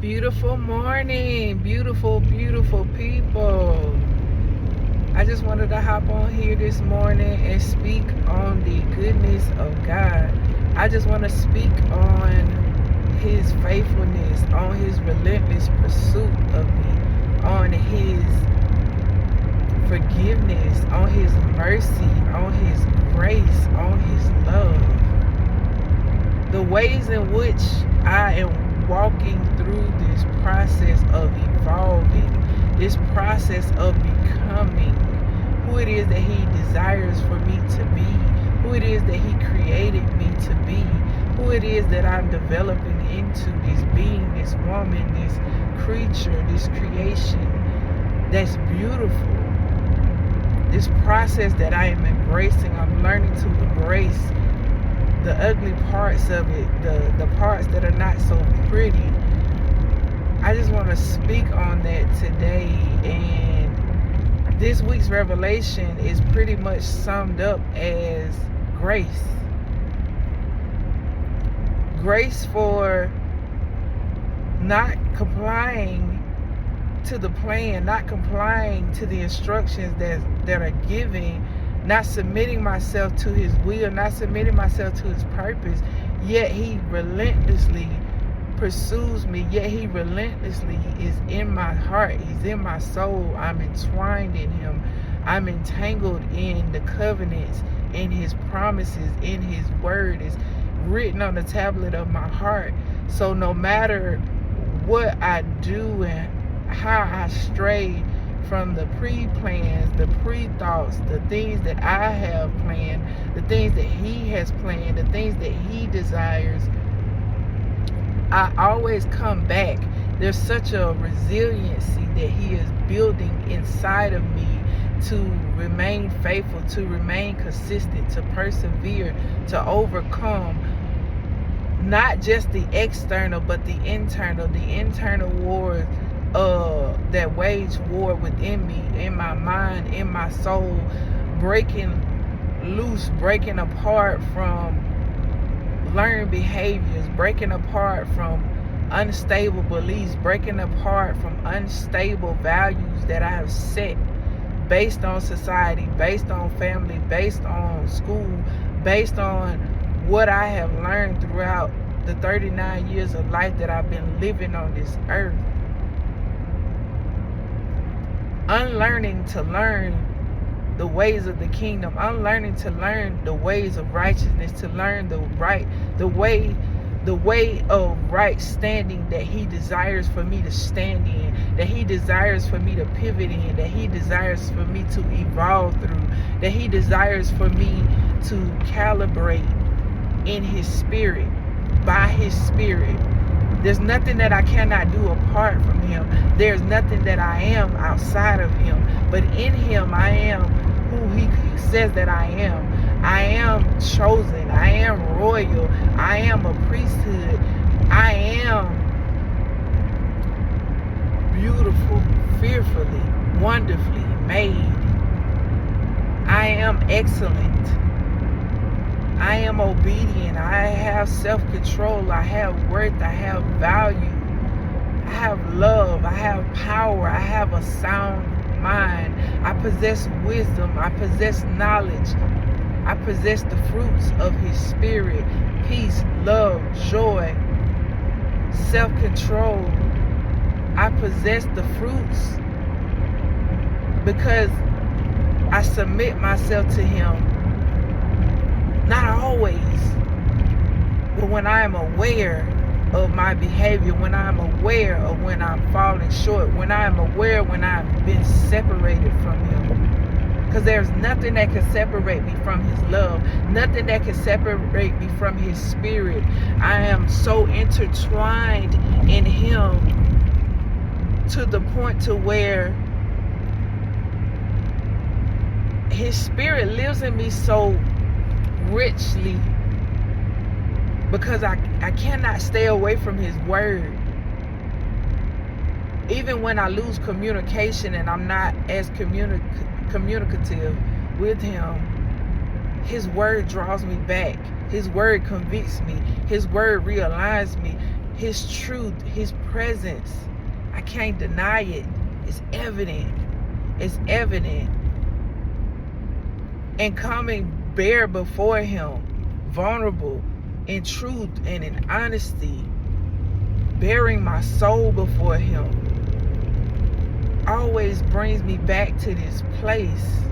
Beautiful morning, beautiful, beautiful people. I just wanted to hop on here this morning and speak on the goodness of God. I just want to speak on His faithfulness, on His relentless pursuit of me, on His forgiveness, on His mercy, on His grace, on His love. The ways in which I am walking through this process of evolving, this process of becoming who it is that He desires for me to be, who it is that He created me to be, who it is that I'm developing into, this being, this woman, this creature, this creation that's beautiful. This process that I am embracing, I'm learning to embrace the ugly parts of it, the parts that are not so pretty. I just want to speak on that today. And this week's revelation is pretty much summed up as grace. Grace for not complying to the plan, not complying to the instructions that are given, not submitting myself to His will, not submitting myself to His purpose, yet He relentlessly pursues me, yet He relentlessly is in my heart, He's in my soul. I'm entwined in Him. I'm entangled in the covenants, in His promises, in His word. It's written on the tablet of my heart. So no matter what I do and how I stray from the pre-plans, the pre-thoughts, the things that I have planned, the things that He has planned, the things that He desires, I always come back. There's such a resiliency that He is building inside of me to remain faithful, to remain consistent, to persevere, to overcome not just the external but the internal wars that wage war within me, in my mind, in my soul, breaking loose, breaking apart from learned behaviors, breaking apart from unstable beliefs, breaking apart from unstable values that I have set based on society, based on family, based on school, based on what I have learned throughout the 39 years of life that I've been living on this earth. Unlearning to learn the ways of the kingdom, unlearning to learn the ways of righteousness, to learn the way of right standing that He desires for me to stand in, that He desires for me to pivot in, that He desires for me to evolve through, that He desires for me to calibrate in His Spirit, by His Spirit. There's nothing that I cannot do apart from Him. There's nothing that I am outside of Him. But in Him, I am who He says that I am. I am chosen. I am royal. I am a priesthood. I am beautiful, fearfully, wonderfully made. I am excellent. I am obedient. I have self-control. I have worth. I have value. I have love. I have power. I have a sound mind. I possess wisdom. I possess knowledge. I possess the fruits of His Spirit: peace, love, joy, self-control. I possess the fruits because I submit myself to Him. Not always, but when I am aware of my behavior, when I am aware of when I'm falling short, when I am aware when I've been separated from Him. Because there's nothing that can separate me from His love, nothing that can separate me from His Spirit. I am so intertwined in Him to the point to where His Spirit lives in me so richly, because I cannot stay away from His word. Even when I lose communication and I'm not as communicative with Him, His word draws me back. His word convicts me. His word realigns me. His truth, his presence. I can't deny it. It's evident. It's evident. And coming bare before him, vulnerable in truth and in honesty, bearing my soul before him, always brings me back to this place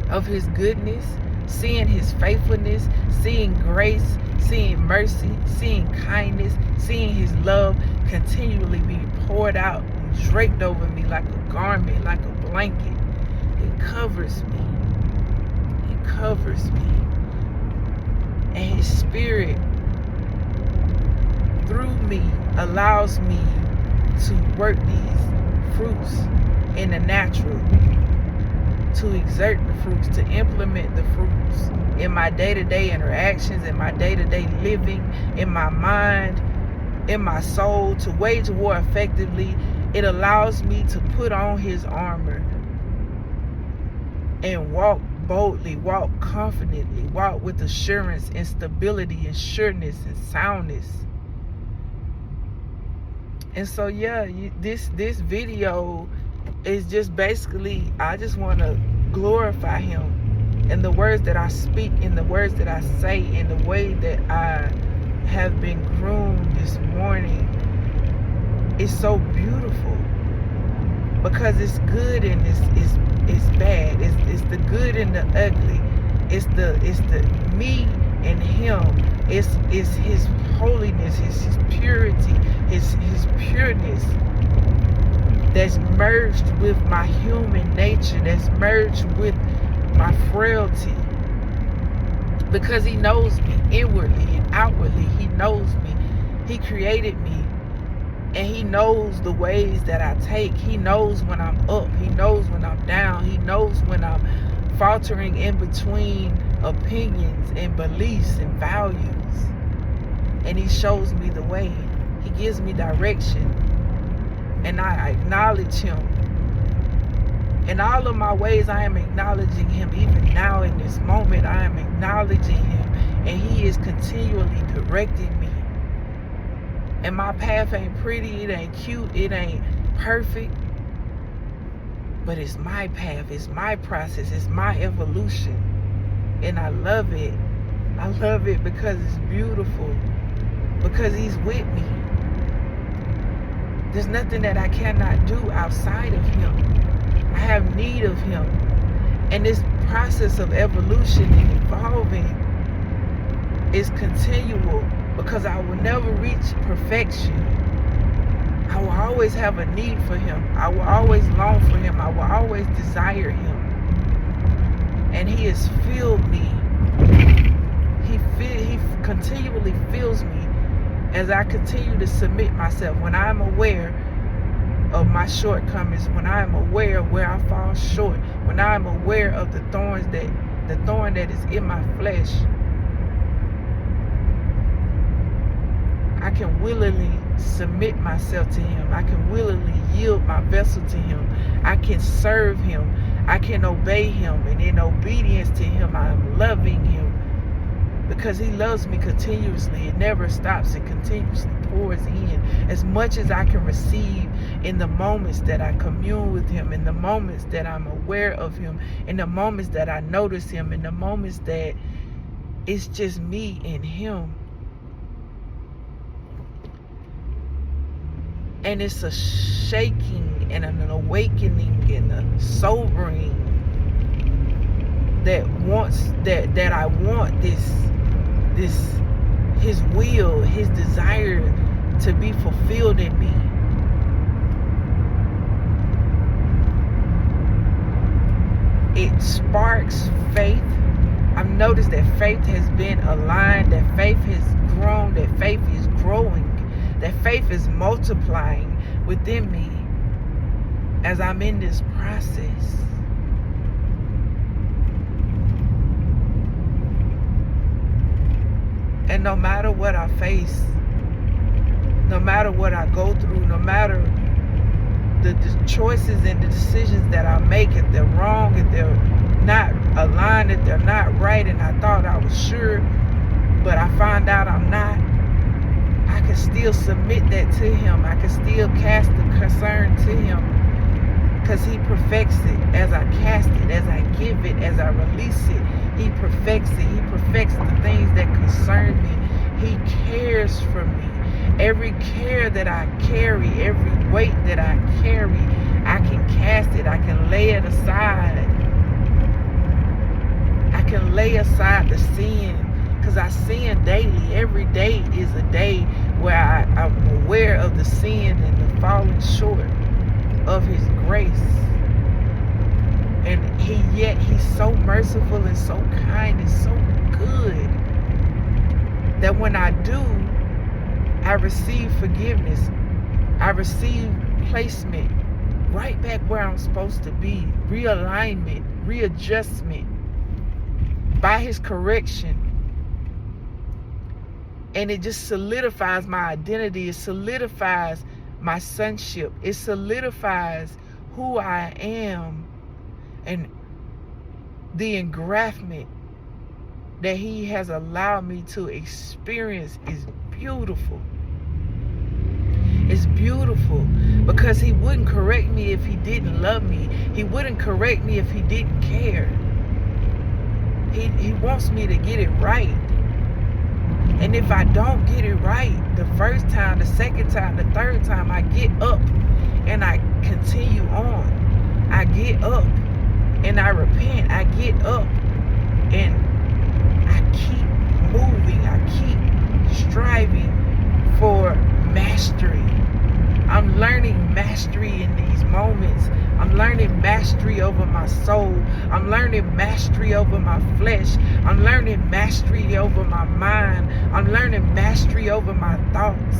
of his goodness, seeing his faithfulness, seeing grace, seeing mercy, seeing kindness, seeing his love continually being poured out and draped over me like a garment, like a blanket. It covers me. It covers me. And his spirit through me allows me to work these fruits in the natural, to exert the fruits, to implement the fruits in my day-to-day interactions, in my day-to-day living, in my mind, in my soul, to wage war effectively. It allows me to put on his armor and walk boldly, walk confidently, walk with assurance and stability and sureness and soundness. And so yeah, this video is just basically, I just want to glorify him in the words that I speak, in the words that I say, in the way that I have been groomed this morning. It's so beautiful because it's good and it's bad. It's the good and the ugly. It's the me and him. It's his holiness, his purity, his pureness that's merged with my human nature, that's merged with my frailty. Because he knows me inwardly and outwardly. He knows me. He created me. And he knows the ways that I take. He knows when I'm up. He knows when I'm down. He knows when I'm faltering in between opinions and beliefs and values. And he shows me the way. He gives me direction. And I acknowledge him. In all of my ways, I am acknowledging him. Even now in this moment, I am acknowledging him. And he is continually directing me. And my path ain't pretty, it ain't cute, it ain't perfect. But it's my path, it's my process, it's my evolution. And I love it. I love it because it's beautiful. Because he's with me. There's nothing that I cannot do outside of him. I have need of him. And this process of evolution and evolving is continual. Because I will never reach perfection. I will always have a need for him. I will always long for him. I will always desire him. And he has filled me. He continually fills me as I continue to submit myself. When I am aware of my shortcomings, when I am aware of where I fall short, when I am aware of the thorn that is in my flesh, I can willingly submit myself to him. I can willingly yield my vessel to him. I can serve him. I can obey him. And in obedience to him, I am loving him. Because he loves me continuously. It never stops. It continuously pours in. As much as I can receive in the moments that I commune with him, in the moments that I'm aware of him, in the moments that I notice him, in the moments that it's just me and him. And it's a shaking and an awakening and a sobering that I want this his will, his desire to be fulfilled in me. It sparks faith. I've noticed that faith has been aligned, that faith has grown, that faith is growing. That faith is multiplying within me as I'm in this process. And no matter what I face, no matter what I go through, no matter the choices and the decisions that I make, if they're wrong, if they're not aligned, if they're not right, and I thought I was sure, but I find out I'm not, I can still submit that to him. I can still cast the concern to him, because he perfects it as I cast it, as I give it, as I release it. He perfects it. He perfects the things that concern me. He cares for me. Every care that I carry, every weight that I carry, I can cast it. I can lay it aside. I can lay aside the sin, because I sin daily. Every day is a day where I'm aware of the sin and the falling short of his grace. And he's so merciful and so kind and so good that when I do, I receive forgiveness. I receive placement right back where I'm supposed to be. Realignment, readjustment by his correction. And it just solidifies my identity. It solidifies my sonship. It solidifies who I am. And the engraftment that he has allowed me to experience is beautiful. It's beautiful, because he wouldn't correct me if he didn't love me. He wouldn't correct me if he didn't care. He wants me to get it right. And if I don't get it right the first time, the second time, the third time, I get up and I continue on. I get up and I repent. I get up and I keep moving. I keep striving for mastery. I'm learning mastery in these moments. I'm learning mastery over my soul. I'm learning mastery over my flesh. I'm learning mastery over my mind. I'm learning mastery over my thoughts.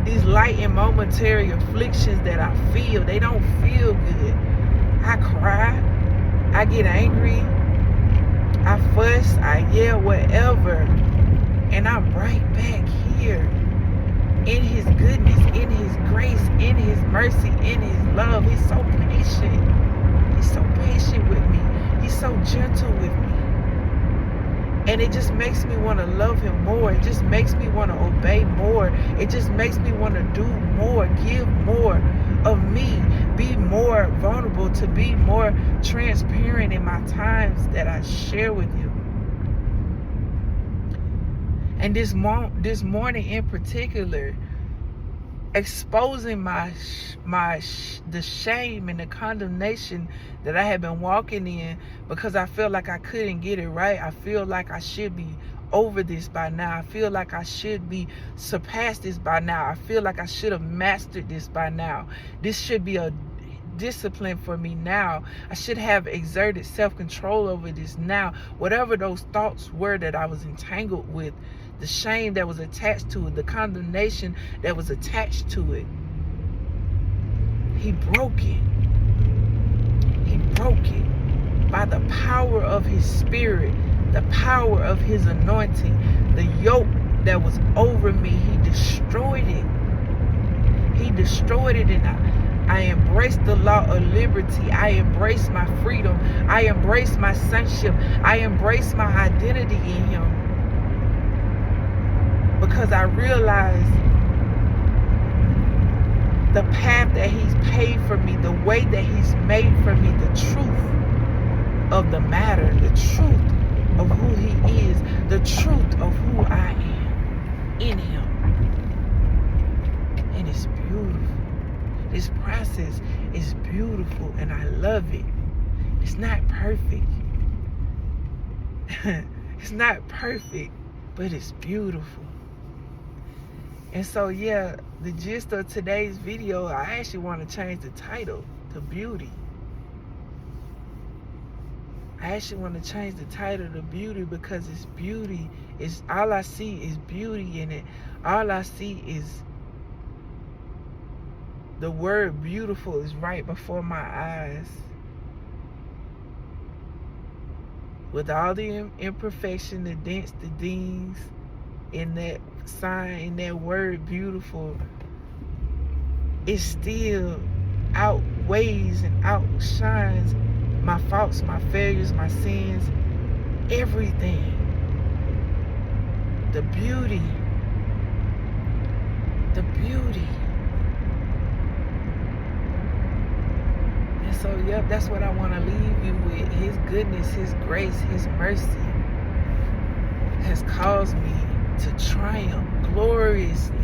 These light and momentary afflictions that I feel, they don't feel good. I cry. I get angry. I fuss. I yell, whatever. And I'm right back here. In his goodness, in his grace, in his mercy, in his love. He's so patient. He's so patient with me. He's so gentle with me. And it just makes me want to love him more. It just makes me want to obey more. It just makes me want to do more, give more of me, be more vulnerable, to be more transparent in my times that I share with you. And this morning in particular, exposing the shame and the condemnation that I have been walking in, because I feel like I couldn't get it right. I feel like I should be over this by now. I feel like I should be surpassed this by now. I feel like I should have mastered this by now. This should be a discipline for me now. I should have exerted self-control over this now. Whatever those thoughts were that I was entangled with, the shame that was attached to it, the condemnation that was attached to it, he broke it. He broke it by the power of his spirit, the power of his anointing. The yoke that was over me, he destroyed it. He destroyed it, and I embrace the law of liberty. I embrace my freedom. I embrace my sonship. I embrace my identity in him. Because I realize the path that he's paved for me, the way that he's made for me, the truth of the matter, the truth of who he is, the truth of who I am in him. And it's beautiful. This process is beautiful, and I love it. It's not perfect. It's not perfect, but it's beautiful. And so, yeah, the gist of today's video, I actually want to change the title to Beauty. I actually want to change the title to Beauty, because it's beauty. It's all I see is beauty in it. All I see is the word beautiful is right before my eyes. With all the imperfection, the dents, the dings in that sign, in that word beautiful, it still outweighs and outshines my faults, my failures, my sins, everything. The beauty beauty. And so, yep, that's what I want to leave you with. His goodness, His grace, His mercy has caused me to triumph gloriously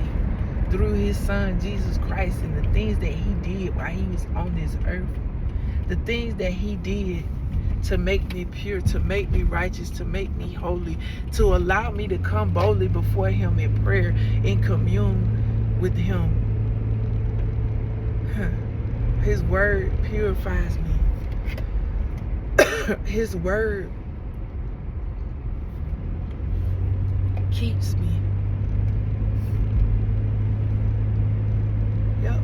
through His Son, Jesus Christ, and the things that He did while He was on this earth. The things that He did to make me pure, to make me righteous, to make me holy, to allow me to come boldly before Him in prayer, in commune with Him. His word purifies me. His word keeps me. Yep.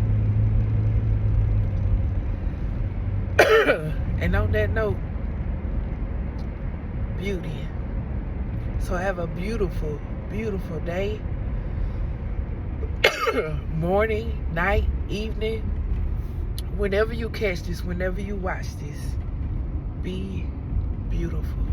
And on that note, beauty. So have a beautiful, beautiful day. Morning, night, evening. Whenever you catch this, whenever you watch this, be beautiful.